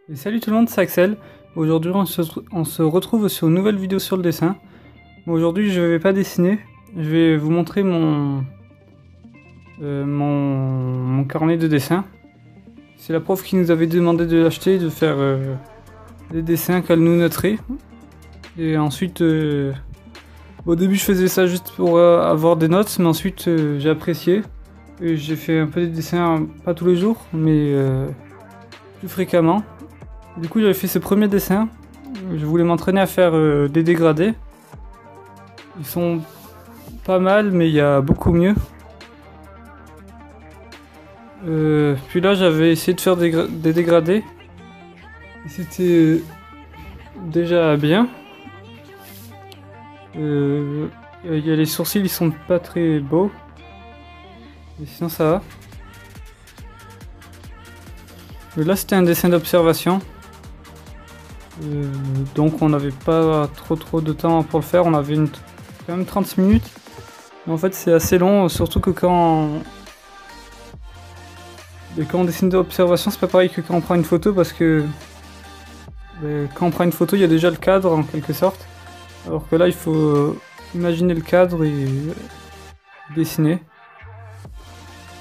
Et salut tout le monde, c'est Axel. Aujourd'hui on se retrouve sur une nouvelle vidéo sur le dessin. Aujourd'hui je vais pas dessiner, je vais vous montrer mon carnet de dessin. C'est la prof qui nous avait demandé de l'acheter, de faire des dessins qu'elle nous noterait. Et ensuite, au début je faisais ça juste pour avoir des notes, mais ensuite j'ai apprécié. Et j'ai fait un peu des dessins, pas tous les jours, mais plus fréquemment. Du coup j'avais fait ce premier dessin, je voulais m'entraîner à faire des dégradés. Ils sont pas mal mais il y a beaucoup mieux. Puis là j'avais essayé de faire des dégradés. C'était déjà bien. Il y a les sourcils, ils sont pas très beaux. Mais sinon ça va. Là c'était un dessin d'observation. Donc on n'avait pas trop de temps pour le faire, on avait quand même 30 minutes. Mais en fait c'est assez long, surtout que quand on dessine d'observation c'est pas pareil que quand on prend une photo, parce que quand on prend une photo il y a déjà le cadre en quelque sorte. Alors que là il faut imaginer le cadre et dessiner.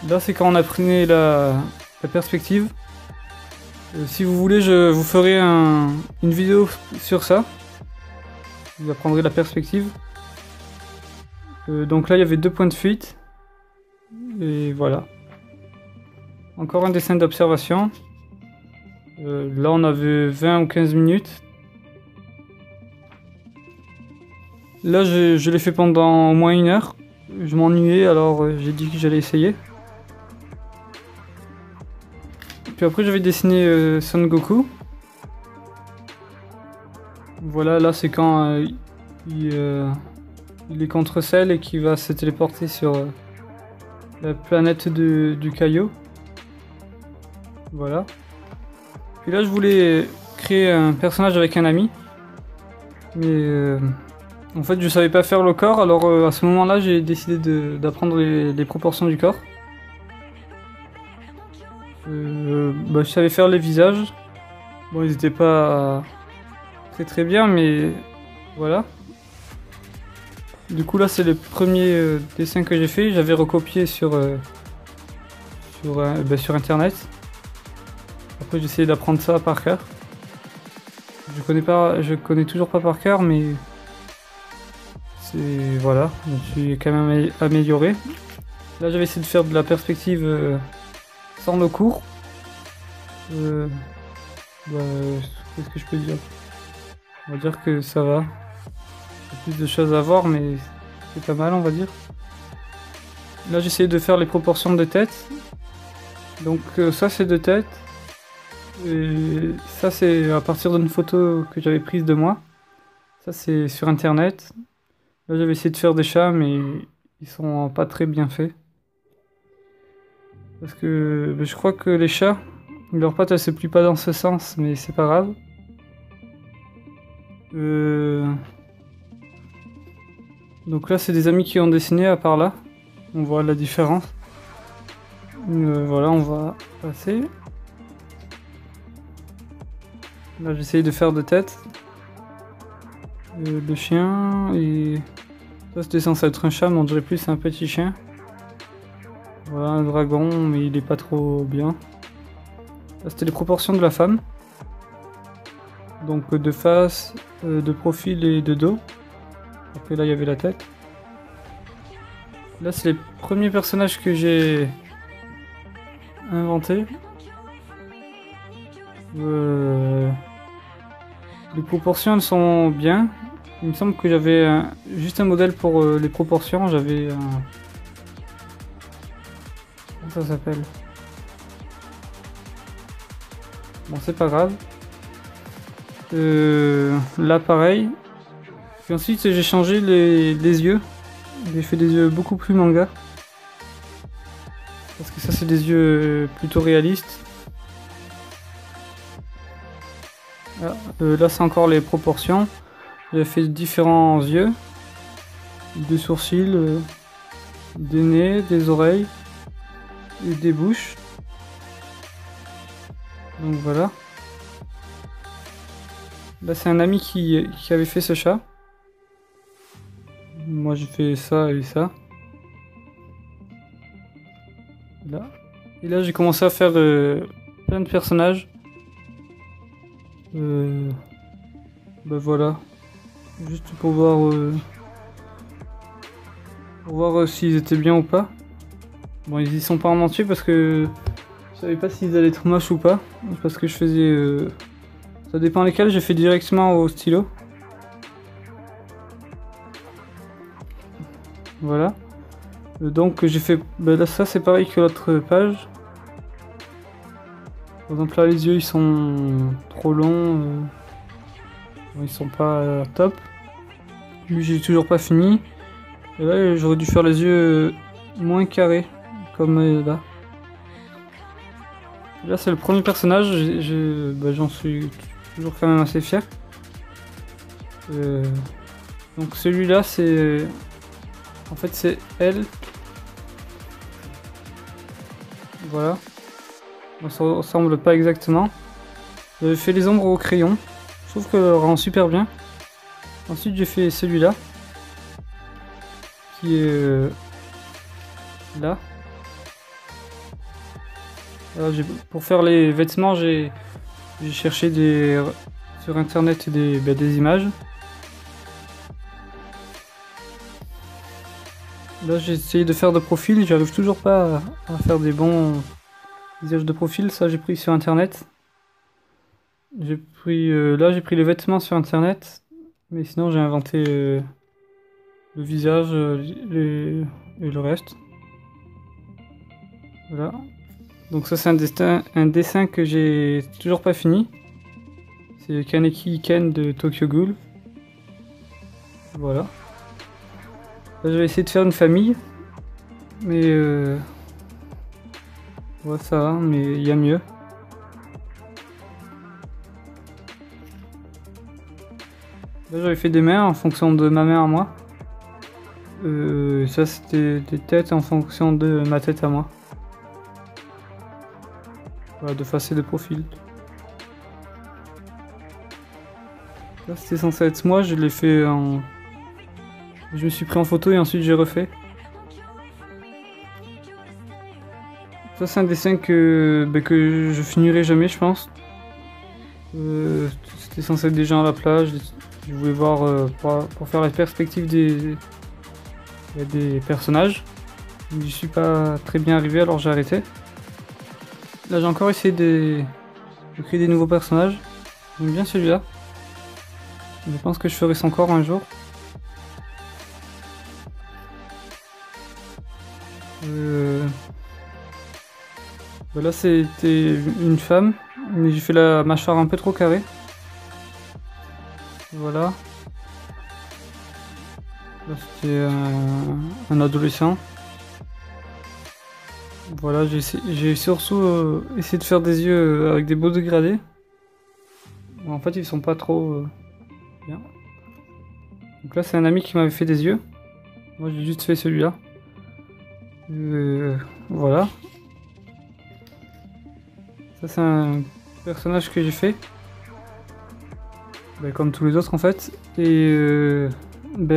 Là c'est quand on a pris la perspective. Si vous voulez, je vous ferai une vidéo sur ça. Vous apprendrez la perspective. Donc là, il y avait 2 points de fuite. Et voilà. Encore un dessin d'observation. Là, on avait 20 ou 15 minutes. Là, je l'ai fait pendant au moins 1 heure. Je m'ennuyais, alors j'ai dit que j'allais essayer. Puis après j'avais dessiné Son Goku. Voilà, là c'est quand il est contre Cell et qu'il va se téléporter sur la planète du Caillou. Voilà. Puis là je voulais créer un personnage avec un ami. Mais en fait je savais pas faire le corps, alors à ce moment là j'ai décidé d'apprendre les proportions du corps. Je savais faire les visages. Bon, ils étaient pas très bien, mais voilà. Du coup, là, c'est le premier dessin que j'ai fait. J'avais recopié sur internet. Après, j'ai essayé d'apprendre ça par cœur. Je connais toujours pas par cœur, mais voilà. Je me suis quand même amélioré. Là, j'avais essayé de faire de la perspective sans le cours. Qu'est-ce que je peux dire? On va dire que ça va. Il y a plus de choses à voir, mais c'est pas mal, on va dire. Là, j'ai essayé de faire les proportions de tête. Donc ça, c'est de tête. Et ça, c'est à partir d'une photo que j'avais prise de moi. Ça, c'est sur internet. Là, j'avais essayé de faire des chats, mais ils sont pas très bien faits. Parce que je crois que les chats, leur patte elle se plie pas dans ce sens, mais c'est pas grave. Donc là c'est des amis qui ont dessiné à part là. On voit la différence. Voilà, on va passer. Là j'essaye de faire de tête. Le chien et... Ça c'était censé être un chat, mais on dirait plus un petit chien. Voilà, un dragon, mais il est pas trop bien. Là, c'était les proportions de la femme. Donc de face, de profil et de dos. Après là, il y avait la tête. Là, c'est les premiers personnages que j'ai inventés. Les proportions, elles sont bien. Il me semble que j'avais juste un modèle pour les proportions. J'avais un... ça s'appelle. Bon, c'est pas grave. Là, pareil. Puis ensuite, j'ai changé les yeux. J'ai fait des yeux beaucoup plus manga. Parce que ça, c'est des yeux plutôt réalistes. Là, c'est encore les proportions. J'ai fait différents yeux. Des sourcils, des nez, des oreilles. Et des bouches. Donc voilà. Là, c'est un ami qui avait fait ce chat. Moi, j'ai fait ça et ça. Là. Et là, j'ai commencé à faire plein de personnages. Bah voilà. Juste pour voir s'ils étaient bien ou pas. Bon, ils y sont pas en entier parce que je savais pas s'ils allaient être moches ou pas. Parce que je faisais... Ça dépend lesquels, j'ai fait directement au stylo. Voilà. Donc j'ai fait... Bah là, ça c'est pareil que l'autre page. Par exemple là, les yeux ils sont trop longs. Ils sont pas top. Lui j'ai toujours pas fini. Et là j'aurais dû faire les yeux moins carrés. Comme là. Et là c'est le premier personnage. Bah, j'en suis toujours quand même assez fier. Donc celui-là c'est... En fait c'est elle. Voilà. Ça ressemble pas exactement. J'avais fait les ombres au crayon. Je trouve que ça rend super bien. Ensuite j'ai fait celui-là. Qui est là. Alors, pour faire les vêtements, j'ai cherché sur internet des images. Là j'ai essayé de faire de profil, j'arrive toujours pas à faire des bons visages de profil, ça j'ai pris sur internet. Là j'ai pris les vêtements sur internet, mais sinon j'ai inventé le visage et le reste. Voilà. Donc ça c'est un dessin que j'ai toujours pas fini. C'est Kaneki Ken de Tokyo Ghoul. Voilà. Là, je vais essayer de faire une famille. Mais ouais, ça va, mais il y a mieux. Là j'avais fait des mains en fonction de ma main à moi. Ça c'était des têtes en fonction de ma tête à moi. Voilà, de face et de profil. Là c'était censé être moi, je l'ai fait en... Je me suis pris en photo et ensuite j'ai refait. Ça c'est un dessin que je finirai jamais je pense. C'était censé être des gens à la plage. Je voulais voir pour faire la perspective des personnages. Je suis pas très bien arrivé alors j'ai arrêté. Là j'ai encore essayé de créer des nouveaux personnages. J'aime bien celui-là. Je pense que je ferai son corps un jour. Là c'était une femme, mais j'ai fait la mâchoire un peu trop carrée. Voilà. Là c'était un adolescent. Voilà, j'ai surtout essayé de faire des yeux avec des beaux dégradés. Bon, en fait ils sont pas trop bien. Donc là c'est un ami qui m'avait fait des yeux. Moi j'ai juste fait celui-là. Voilà. Ça c'est un personnage que j'ai fait. Comme tous les autres en fait. Et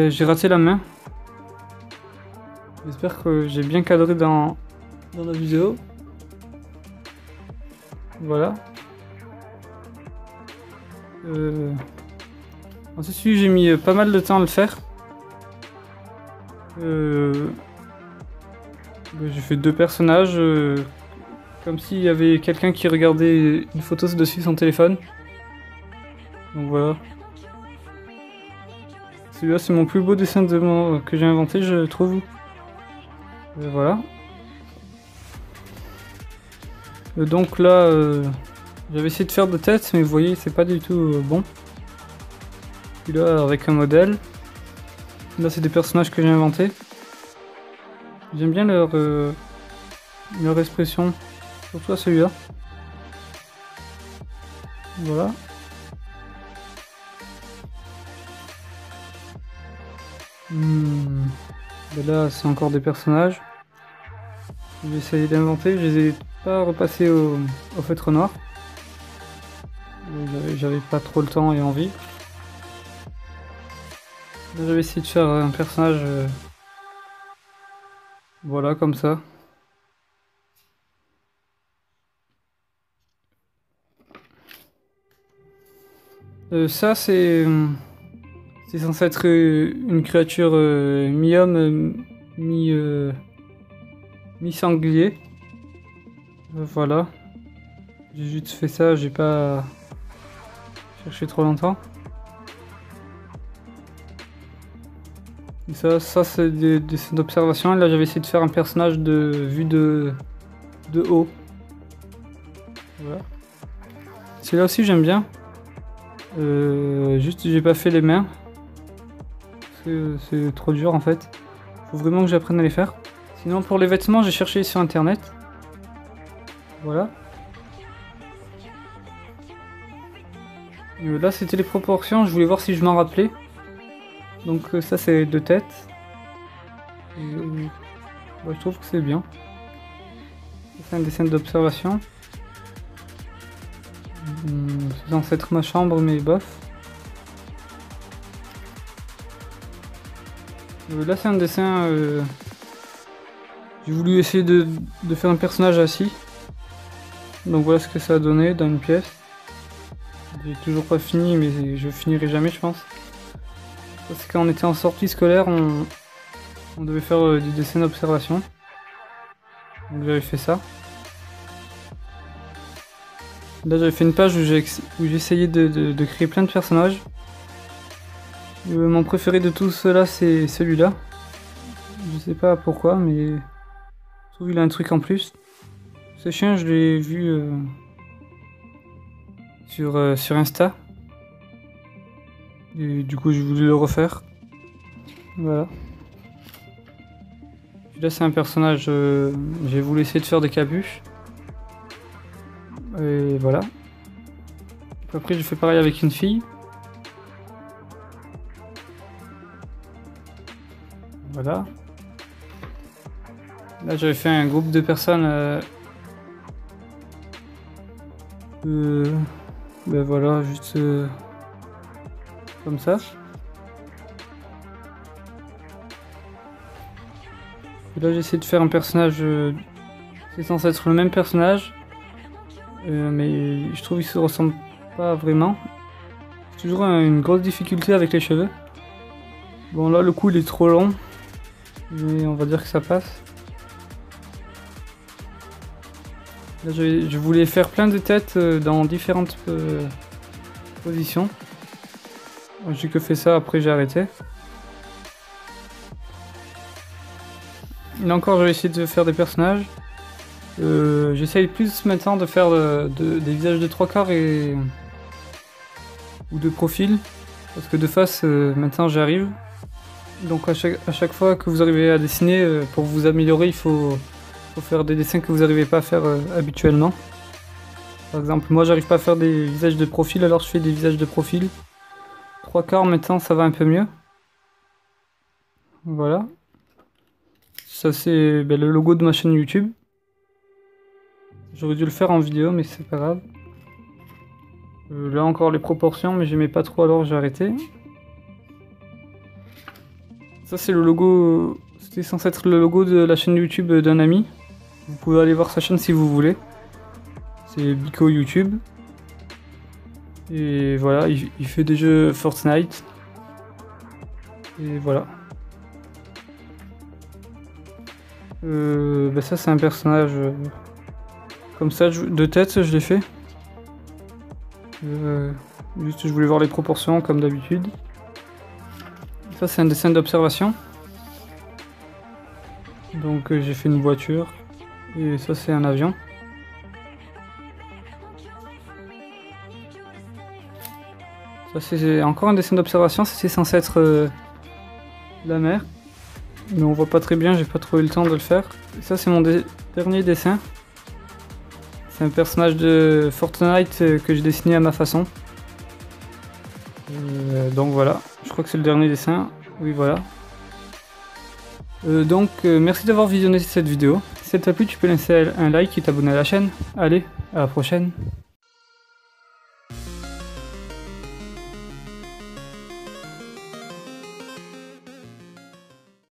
j'ai raté la main. J'espère que j'ai bien cadré dans la vidéo. Voilà. Ensuite celui j'ai mis pas mal de temps à le faire. J'ai fait deux personnages. Comme s'il y avait quelqu'un qui regardait une photo dessus son téléphone. Donc voilà. Celui-là c'est mon plus beau dessin que j'ai inventé je trouve. Voilà. Donc là j'avais essayé de faire de tête mais vous voyez c'est pas du tout bon. Puis là avec un modèle. Là c'est des personnages que j'ai inventés. J'aime bien leur expression. Surtout à celui-là. Voilà. Là c'est encore des personnages. J'ai essayé d'inventer, je les ai pas repassés au feutre noir. J'avais pas trop le temps et envie. Là, j'avais essayé de faire un personnage, voilà, comme ça. Ça, c'est censé être une créature mi-homme, mi-sanglier. Voilà. J'ai juste fait ça, j'ai pas cherché trop longtemps. Et ça c'est des dessins d'observation. Là, j'avais essayé de faire un personnage vu de haut. Voilà. Celui-là aussi, j'aime bien. Juste, j'ai pas fait les mains. C'est trop dur en fait. Faut vraiment que j'apprenne à les faire. Sinon, pour les vêtements, j'ai cherché sur internet. Voilà. Là, c'était les proportions. Je voulais voir si je m'en rappelais. Donc, ça, c'est 2 têtes. Ouais, je trouve que c'est bien. C'est un dessin d'observation. C'est censé être ma chambre, mais bof. Là, c'est un dessin. J'ai voulu essayer de faire un personnage assis. Donc voilà ce que ça a donné dans une pièce. J'ai toujours pas fini, mais je finirai jamais, je pense. Parce que quand on était en sortie scolaire, on devait faire du dessin d'observation. Donc j'avais fait ça. Là, j'avais fait une page où j'ai essayé de créer plein de personnages. Mon préféré de tous ceux-là, c'est celui-là. Je sais pas pourquoi, mais je trouve qu'il a un truc en plus. Ce chien, je l'ai vu sur Insta. Et du coup, j'ai voulu le refaire. Voilà. Puis là, c'est un personnage. J'ai voulu essayer de faire des capuches. Et voilà. Après, j'ai fait pareil avec une fille. Voilà. Là, j'avais fait un groupe de personnes. Ben voilà, juste comme ça. Et là, j'ai essayé de faire un personnage. C'est censé être le même personnage. Mais je trouve qu'il se ressemble pas vraiment. C'est toujours une grosse difficulté avec les cheveux. Bon, là, le cou il est trop long. Mais on va dire que ça passe. Là, je voulais faire plein de têtes dans différentes positions. J'ai que fait ça, après j'ai arrêté. Là encore, je vais essayer de faire des personnages. J'essaye plus maintenant de faire des visages de 3/4 ou de profil. Parce que de face, maintenant j'y arrive. Donc à chaque fois que vous arrivez à dessiner, pour vous améliorer, il faut faire des dessins que vous n'arrivez pas à faire habituellement. Par exemple, moi j'arrive pas à faire des visages de profil, alors je fais des visages de profil. 3/4 maintenant, ça va un peu mieux. Voilà. Ça c'est le logo de ma chaîne YouTube. J'aurais dû le faire en vidéo, mais c'est pas grave. Là encore les proportions, mais j'aimais pas trop, alors j'ai arrêté. Ça c'est le logo, c'était censé être le logo de la chaîne YouTube d'un ami. Vous pouvez aller voir sa chaîne si vous voulez. C'est Bico YouTube. Et voilà, il fait des jeux Fortnite. Et voilà. Ça c'est un personnage comme ça, de tête je l'ai fait. Juste je voulais voir les proportions comme d'habitude. Ça c'est un dessin d'observation. Donc j'ai fait une voiture. Et ça c'est un avion. Ça c'est encore un dessin d'observation, c'est censé être la mer. Mais on voit pas très bien, j'ai pas trouvé le temps de le faire. Et ça c'est mon dernier dessin. C'est un personnage de Fortnite que j'ai dessiné à ma façon. Donc voilà, je crois que c'est le dernier dessin. Oui voilà. Merci d'avoir visionné cette vidéo. Si elle t'a plu, tu peux laisser un like et t'abonner à la chaîne. Allez, à la prochaine.